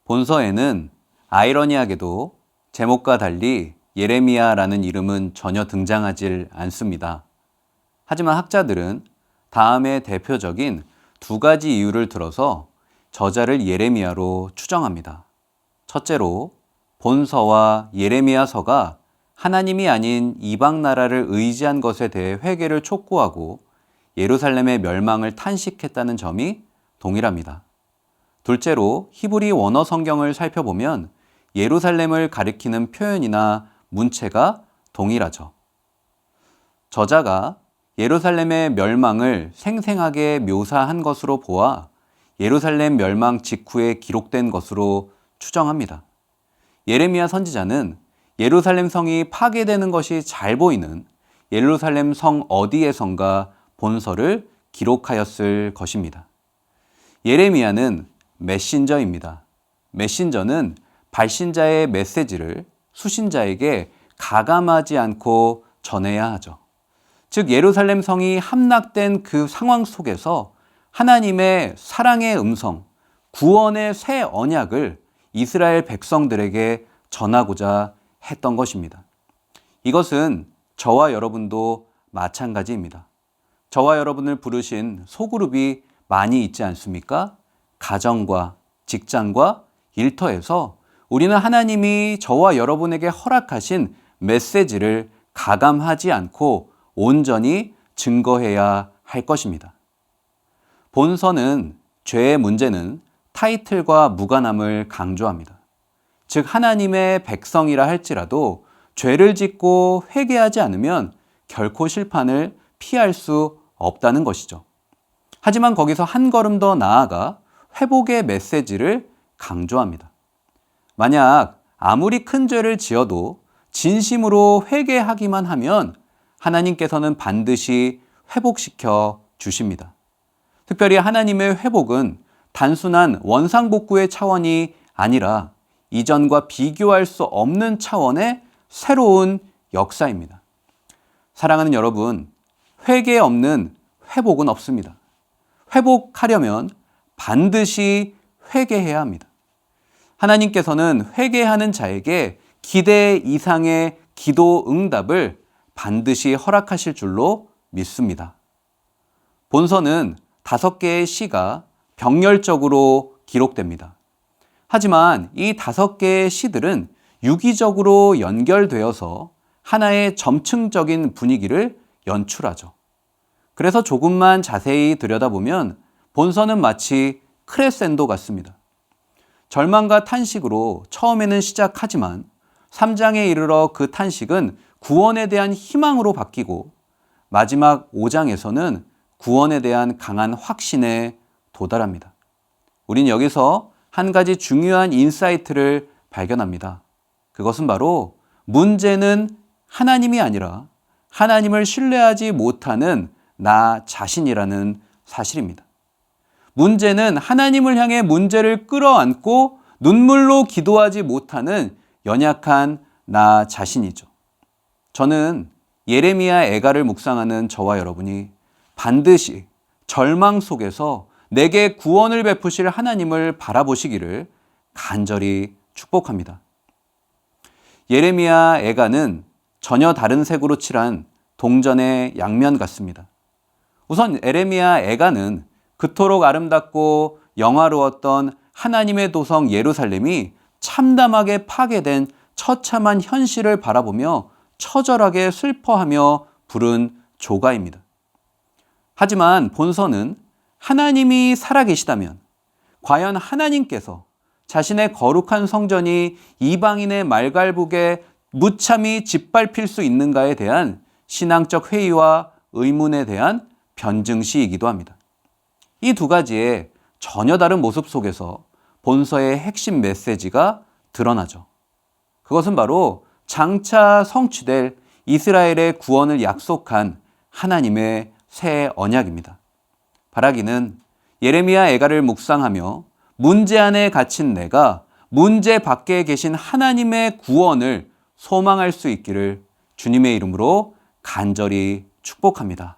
본서에는 아이러니하게도 제목과 달리 예레미야라는 이름은 전혀 등장하지 않습니다. 하지만 학자들은 다음의 대표적인 두 가지 이유를 들어서 저자를 예레미야로 추정합니다. 첫째로 본서와 예레미야서가 하나님이 아닌 이방 나라를 의지한 것에 대해 회개를 촉구하고 예루살렘의 멸망을 탄식했다는 점이 동일합니다. 둘째로 히브리 원어 성경을 살펴보면 예루살렘을 가리키는 표현이나 문체가 동일하죠. 저자가 예루살렘의 멸망을 생생하게 묘사한 것으로 보아 예루살렘 멸망 직후에 기록된 것으로 추정합니다. 예레미야 선지자는 예루살렘 성이 파괴되는 것이 잘 보이는 예루살렘 성 어디에선가 본서를 기록하였을 것입니다. 예레미야는 메신저입니다. 메신저는 발신자의 메시지를 수신자에게 가감하지 않고 전해야 하죠. 즉 예루살렘 성이 함락된 그 상황 속에서 하나님의 사랑의 음성, 구원의 새 언약을 이스라엘 백성들에게 전하고자 했던 것입니다. 이것은 저와 여러분도 마찬가지입니다. 저와 여러분을 부르신 소그룹이 많이 있지 않습니까? 가정과 직장과 일터에서 우리는 하나님이 저와 여러분에게 허락하신 메시지를 가감하지 않고 온전히 증거해야 할 것입니다. 본서는 죄의 문제는 타이틀과 무관함을 강조합니다. 즉 하나님의 백성이라 할지라도 죄를 짓고 회개하지 않으면 결코 심판을 피할 수 없다는 것이죠. 하지만 거기서 한 걸음 더 나아가 회복의 메시지를 강조합니다. 만약 아무리 큰 죄를 지어도 진심으로 회개하기만 하면 하나님께서는 반드시 회복시켜 주십니다. 특별히 하나님의 회복은 단순한 원상복구의 차원이 아니라 이전과 비교할 수 없는 차원의 새로운 역사입니다. 사랑하는 여러분, 회개 없는 회복은 없습니다. 회복하려면 반드시 회개해야 합니다. 하나님께서는 회개하는 자에게 기대 이상의 기도 응답을 반드시 허락하실 줄로 믿습니다. 본서는 5개의 시가 병렬적으로 기록됩니다. 하지만 이 5개의 시들은 유기적으로 연결되어서 하나의 점층적인 분위기를 연출하죠. 그래서 조금만 자세히 들여다보면 본서는 마치 크레센도 같습니다. 절망과 탄식으로 처음에는 시작하지만 3장에 이르러 그 탄식은 구원에 대한 희망으로 바뀌고 마지막 5장에서는 구원에 대한 강한 확신에 도달합니다. 우린 여기서 한 가지 중요한 인사이트를 발견합니다. 그것은 바로 문제는 하나님이 아니라 하나님을 신뢰하지 못하는 나 자신이라는 사실입니다. 문제는 하나님을 향해 문제를 끌어안고 눈물로 기도하지 못하는 연약한 나 자신이죠. 저는 예레미야 애가를 묵상하는 저와 여러분이 반드시 절망 속에서 내게 구원을 베푸실 하나님을 바라보시기를 간절히 축복합니다. 예레미야 애가는 전혀 다른 색으로 칠한 동전의 양면 같습니다. 우선 예레미야 애가는 그토록 아름답고 영화로웠던 하나님의 도성 예루살렘이 참담하게 파괴된 처참한 현실을 바라보며 처절하게 슬퍼하며 부른 조가입니다. 하지만 본서는 하나님이 살아계시다면 과연 하나님께서 자신의 거룩한 성전이 이방인의 말갈북에 무참히 짓밟힐 수 있는가에 대한 신앙적 회의와 의문에 대한 변증시이기도 합니다. 이 두 가지의 전혀 다른 모습 속에서 본서의 핵심 메시지가 드러나죠. 그것은 바로 장차 성취될 이스라엘의 구원을 약속한 하나님의 새 언약입니다. 바라기는 예레미야 애가를 묵상하며 문제 안에 갇힌 내가 문제 밖에 계신 하나님의 구원을 소망할 수 있기를 주님의 이름으로 간절히 축복합니다.